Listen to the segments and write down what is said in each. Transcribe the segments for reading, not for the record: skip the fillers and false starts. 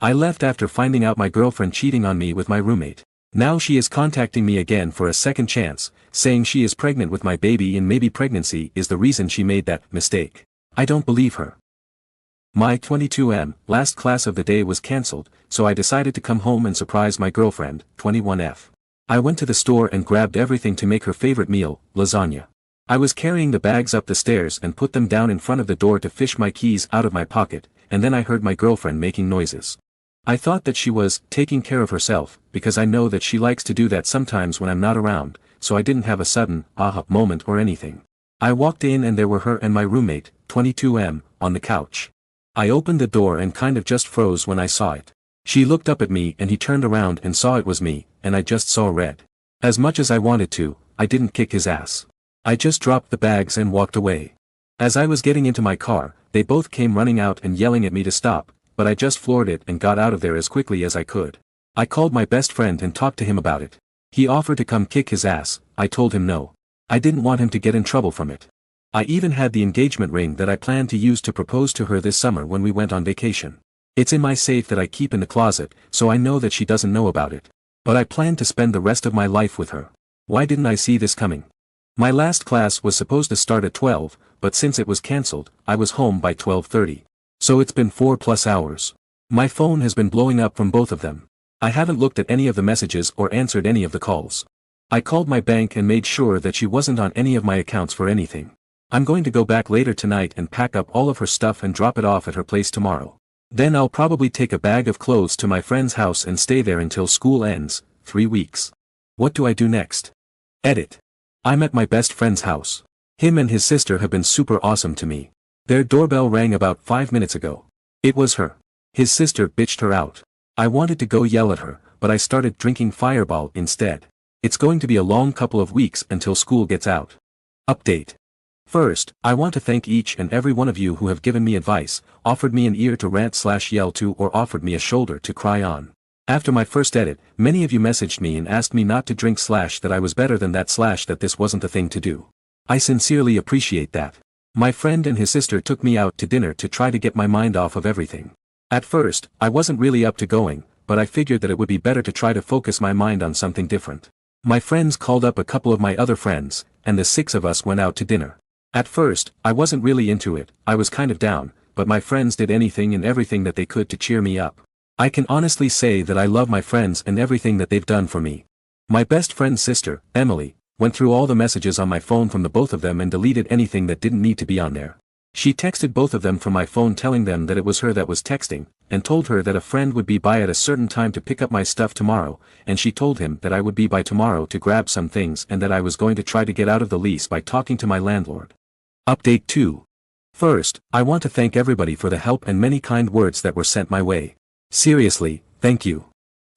I left after finding out my girlfriend cheating on me with my roommate. Now she is contacting me again for a second chance, saying she is pregnant with my baby and maybe pregnancy is the reason she made that mistake. I don't believe her. My 22M last class of the day was cancelled, so I decided to come home and surprise my girlfriend, 21F. I went to the store and grabbed everything to make her favorite meal, lasagna. I was carrying the bags up the stairs and put them down in front of the door to fish my keys out of my pocket, and then I heard my girlfriend making noises. I thought that she was taking care of herself, because I know that she likes to do that sometimes when I'm not around, so I didn't have a sudden, aha moment or anything. I walked in and there were her and my roommate, 22M, on the couch. I opened the door and kind of just froze when I saw it. She looked up at me and he turned around and saw it was me, and I just saw red. As much as I wanted to, I didn't kick his ass. I just dropped the bags and walked away. As I was getting into my car, they both came running out and yelling at me to stop, but I just floored it and got out of there as quickly as I could. I called my best friend and talked to him about it. He offered to come kick his ass, I told him no. I didn't want him to get in trouble from it. I even had the engagement ring that I planned to use to propose to her this summer when we went on vacation. It's in my safe that I keep in the closet, so I know that she doesn't know about it. But I plan to spend the rest of my life with her. Why didn't I see this coming? My last class was supposed to start at 12, but since it was cancelled, I was home by 12:30. So it's been 4+ hours. My phone has been blowing up from both of them. I haven't looked at any of the messages or answered any of the calls. I called my bank and made sure that she wasn't on any of my accounts for anything. I'm going to go back later tonight and pack up all of her stuff and drop it off at her place tomorrow. Then I'll probably take a bag of clothes to my friend's house and stay there until school ends, 3 weeks. What do I do next? Edit. I'm at my best friend's house. Him and his sister have been super awesome to me. Their doorbell rang about 5 minutes ago. It was her. His sister bitched her out. I wanted to go yell at her, but I started drinking Fireball instead. It's going to be a long couple of weeks until school gets out. Update. First, I want to thank each and every one of you who have given me advice, offered me an ear to rant/yell to or offered me a shoulder to cry on. After my first edit, many of you messaged me and asked me not to drink / that I was better than that / that this wasn't the thing to do. I sincerely appreciate that. My friend and his sister took me out to dinner to try to get my mind off of everything. At first, I wasn't really up to going, but I figured that it would be better to try to focus my mind on something different. My friends called up a couple of my other friends, and the 6 of us went out to dinner. At first, I wasn't really into it, I was kind of down, but my friends did anything and everything that they could to cheer me up. I can honestly say that I love my friends and everything that they've done for me. My best friend's sister, Emily, went through all the messages on my phone from the both of them and deleted anything that didn't need to be on there. She texted both of them from my phone telling them that it was her that was texting, and told her that a friend would be by at a certain time to pick up my stuff tomorrow, and she told him that I would be by tomorrow to grab some things and that I was going to try to get out of the lease by talking to my landlord. Update 2. First, I want to thank everybody for the help and many kind words that were sent my way. Seriously, thank you.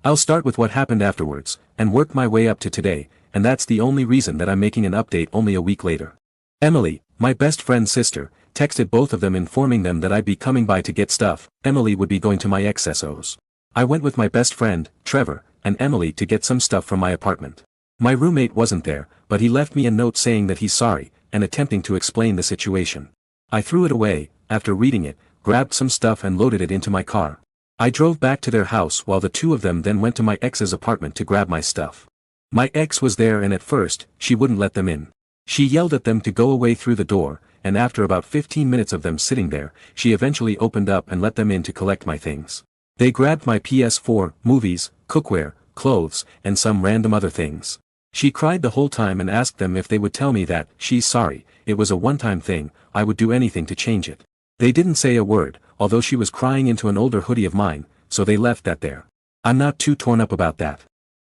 I'll start with what happened afterwards, and work my way up to today, and that's the only reason that I'm making an update only a week later. Emily, my best friend's sister, texted both of them informing them that I'd be coming by to get stuff. Emily would be going to my XSO's. I went with my best friend, Trevor, and Emily to get some stuff from my apartment. My roommate wasn't there, but he left me a note saying that he's sorry, and attempting to explain the situation. I threw it away, after reading it, grabbed some stuff and loaded it into my car. I drove back to their house while the 2 of them then went to my ex's apartment to grab my stuff. My ex was there and at first, she wouldn't let them in. She yelled at them to go away through the door, and after about 15 minutes of them sitting there, she eventually opened up and let them in to collect my things. They grabbed my PS4, movies, cookware, clothes, and some random other things. She cried the whole time and asked them if they would tell me that, she's sorry, it was a one-time thing, I would do anything to change it. They didn't say a word, although she was crying into an older hoodie of mine, so they left that there. I'm not too torn up about that.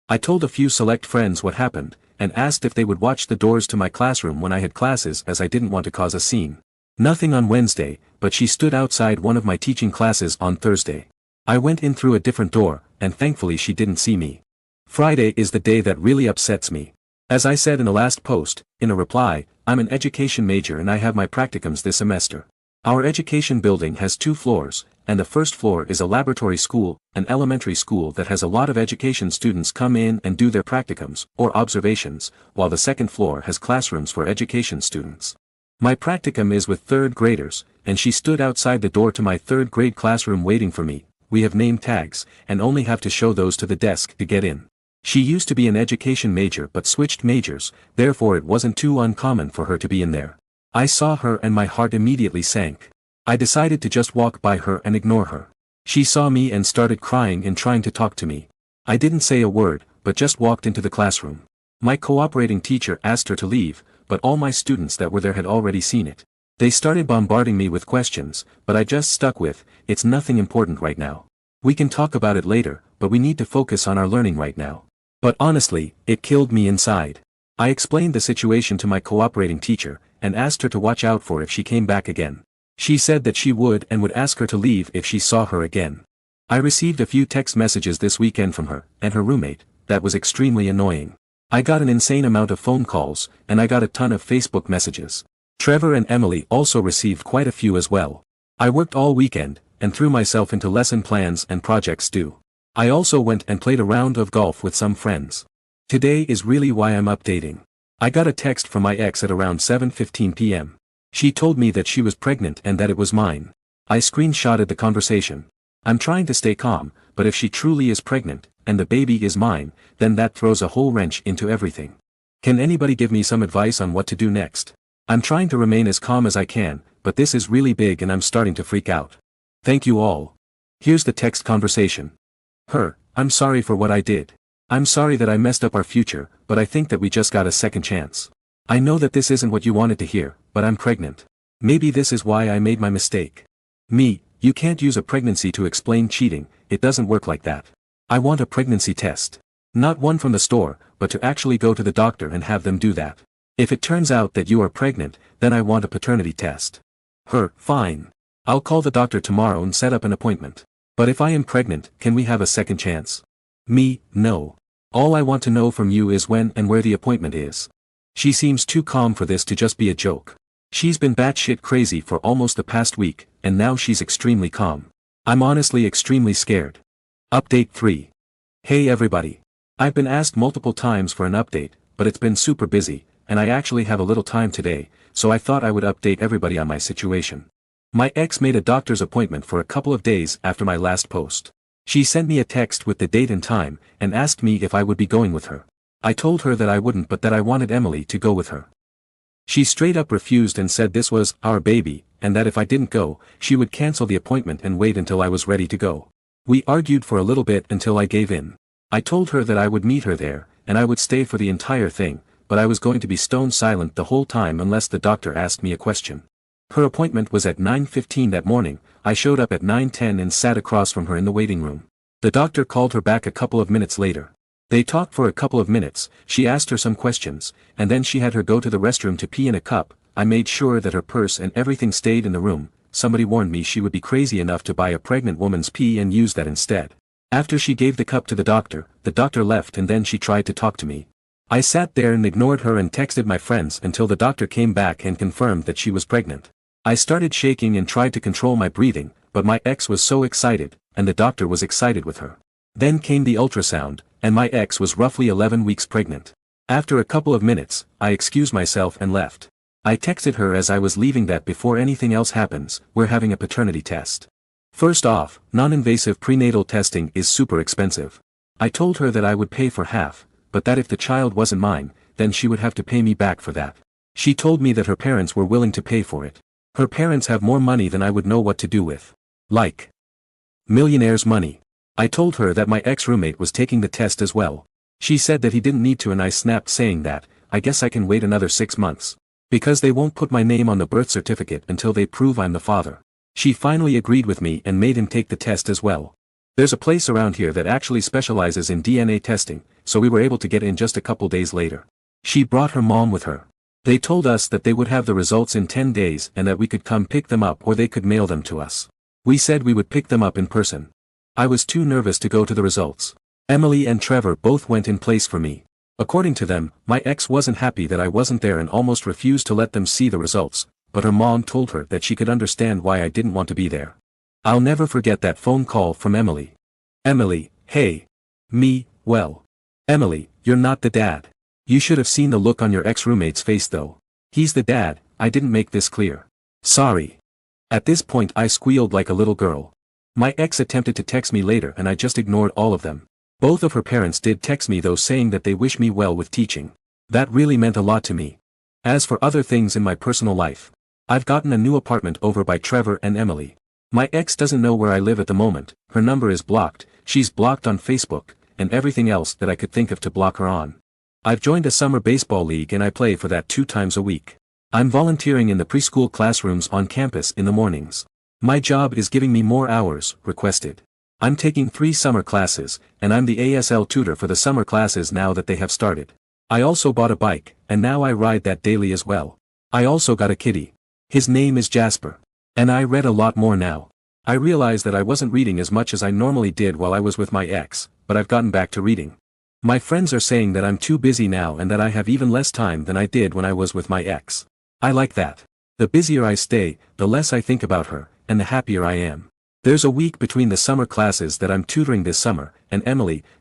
I told a few select friends what happened, and asked if they would watch the doors to my classroom when I had classes as I didn't want to cause a scene. Nothing on Wednesday, but she stood outside one of my teaching classes on Thursday. I went in through a different door, and thankfully she didn't see me. Friday is the day that really upsets me. As I said in the last post, in a reply, I'm an education major and I have my practicums this semester. Our education building has 2 floors, and the first floor is a laboratory school, an elementary school that has a lot of education students come in and do their practicums, or observations, while the second floor has classrooms for education students. My practicum is with 3rd graders, and she stood outside the door to my 3rd grade classroom waiting for me, we have name tags, and only have to show those to the desk to get in. She used to be an education major but switched majors, therefore it wasn't too uncommon for her to be in there. I saw her and my heart immediately sank. I decided to just walk by her and ignore her. She saw me and started crying and trying to talk to me. I didn't say a word, but just walked into the classroom. My cooperating teacher asked her to leave, but all my students that were there had already seen it. They started bombarding me with questions, but I just stuck with, "It's nothing important right now. We can talk about it later, but we need to focus on our learning right now." But honestly, it killed me inside. I explained the situation to my cooperating teacher, and asked her to watch out for if she came back again. She said that she would and would ask her to leave if she saw her again. I received a few text messages this weekend from her, and her roommate, that was extremely annoying. I got an insane amount of phone calls, and I got a ton of Facebook messages. Trevor and Emily also received quite a few as well. I worked all weekend, and threw myself into lesson plans and projects too. I also went and played a round of golf with some friends. Today is really why I'm updating. I got a text from my ex at around 7:15 p.m. She told me that she was pregnant and that it was mine. I screenshotted the conversation. I'm trying to stay calm, but if she truly is pregnant, and the baby is mine, then that throws a whole wrench into everything. Can anybody give me some advice on what to do next? I'm trying to remain as calm as I can, but this is really big and I'm starting to freak out. Thank you all. Here's the text conversation. I'm sorry for what I did. I'm sorry that I messed up our future, but I think that we just got a second chance. I know that this isn't what you wanted to hear, but I'm pregnant. Maybe this is why I made my mistake. You can't use a pregnancy to explain cheating, it doesn't work like that. I want a pregnancy test. Not one from the store, but to actually go to the doctor and have them do that. If it turns out that you are pregnant, then I want a paternity test. Fine. I'll call the doctor tomorrow and set up an appointment. But if I am pregnant, can we have a second chance? No. All I want to know from you is when and where the appointment is. She seems too calm for this to just be a joke. She's been batshit crazy for almost the past week, and now she's extremely calm. I'm honestly extremely scared. Update 3. Hey everybody. I've been asked multiple times for an update, but it's been super busy, and I actually have a little time today, so I thought I would update everybody on my situation. My ex made a doctor's appointment for a couple of days after my last post. She sent me a text with the date and time, and asked me if I would be going with her. I told her that I wouldn't but that I wanted Emily to go with her. She straight up refused and said this was our baby, and that if I didn't go, she would cancel the appointment and wait until I was ready to go. We argued for a little bit until I gave in. I told her that I would meet her there, and I would stay for the entire thing, but I was going to be stone silent the whole time unless the doctor asked me a question. Her appointment was at 9:15 that morning. I showed up at 9:10 and sat across from her in the waiting room. The doctor called her back a couple of minutes later. They talked for a couple of minutes, she asked her some questions, and then she had her go to the restroom to pee in a cup. I made sure that her purse and everything stayed in the room. Somebody warned me she would be crazy enough to buy a pregnant woman's pee and use that instead. After she gave the cup to the doctor left and then she tried to talk to me. I sat there and ignored her and texted my friends until the doctor came back and confirmed that she was pregnant. I started shaking and tried to control my breathing, but my ex was so excited, and the doctor was excited with her. Then came the ultrasound, and my ex was roughly 11 weeks pregnant. After a couple of minutes, I excused myself and left. I texted her as I was leaving that before anything else happens, we're having a paternity test. First off, non-invasive prenatal testing is super expensive. I told her that I would pay for half, but that if the child wasn't mine, then she would have to pay me back for that. She told me that her parents were willing to pay for it. Her parents have more money than I would know what to do with. Like millionaire's money. I told her that my ex-roommate was taking the test as well. She said that he didn't need to and I snapped saying that, I guess I can wait another 6 months. Because they won't put my name on the birth certificate until they prove I'm the father. She finally agreed with me and made him take the test as well. There's a place around here that actually specializes in DNA testing, so we were able to get in just a couple days later. She brought her mom with her. They told us that they would have the results in 10 days and that we could come pick them up or they could mail them to us. We said we would pick them up in person. I was too nervous to go to the results. Emily and Trevor both went in place for me. According to them, my ex wasn't happy that I wasn't there and almost refused to let them see the results, but her mom told her that she could understand why I didn't want to be there. I'll never forget that phone call from Emily. Emily, hey. Well. Emily, you're not the dad. You should have seen the look on your ex-roommate's face though. He's the dad, I didn't make this clear. Sorry. At this point I squealed like a little girl. My ex attempted to text me later and I just ignored all of them. Both of her parents did text me though, saying that they wish me well with teaching. That really meant a lot to me. As for other things in my personal life, I've gotten a new apartment over by Trevor and Emily. My ex doesn't know where I live at the moment, her number is blocked, she's blocked on Facebook, and everything else that I could think of to block her on. I've joined a summer baseball league and I play for that 2 times a week. I'm volunteering in the preschool classrooms on campus in the mornings. My job is giving me more hours, requested. I'm taking 3 summer classes, and I'm the ASL tutor for the summer classes now that they have started. I also bought a bike, and now I ride that daily as well. I also got a kitty. His name is Jasper. And I read a lot more now. I realized that I wasn't reading as much as I normally did while I was with my ex, but I've gotten back to reading. My friends are saying that I'm too busy now and that I have even less time than I did when I was with my ex. I like that. The busier I stay, the less I think about her, and the happier I am. There's a week between the summer classes that I'm tutoring this summer, and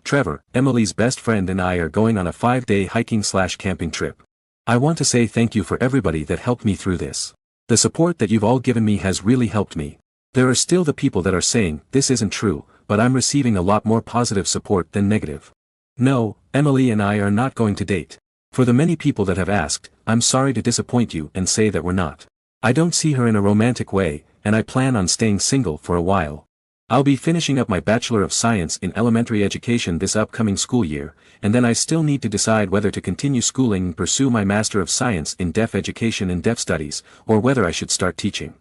Trevor, Emily's best friend, and I are going on a 5-day hiking/camping trip. I want to say thank you for everybody that helped me through this. The support that you've all given me has really helped me. There are still the people that are saying, this isn't true, but I'm receiving a lot more positive support than negative. No, Emily and I are not going to date. For the many people that have asked, I'm sorry to disappoint you and say that we're not. I don't see her in a romantic way, and I plan on staying single for a while. I'll be finishing up my Bachelor of Science in Elementary Education this upcoming school year, and then I still need to decide whether to continue schooling and pursue my Master of Science in Deaf Education and Deaf Studies, or whether I should start teaching.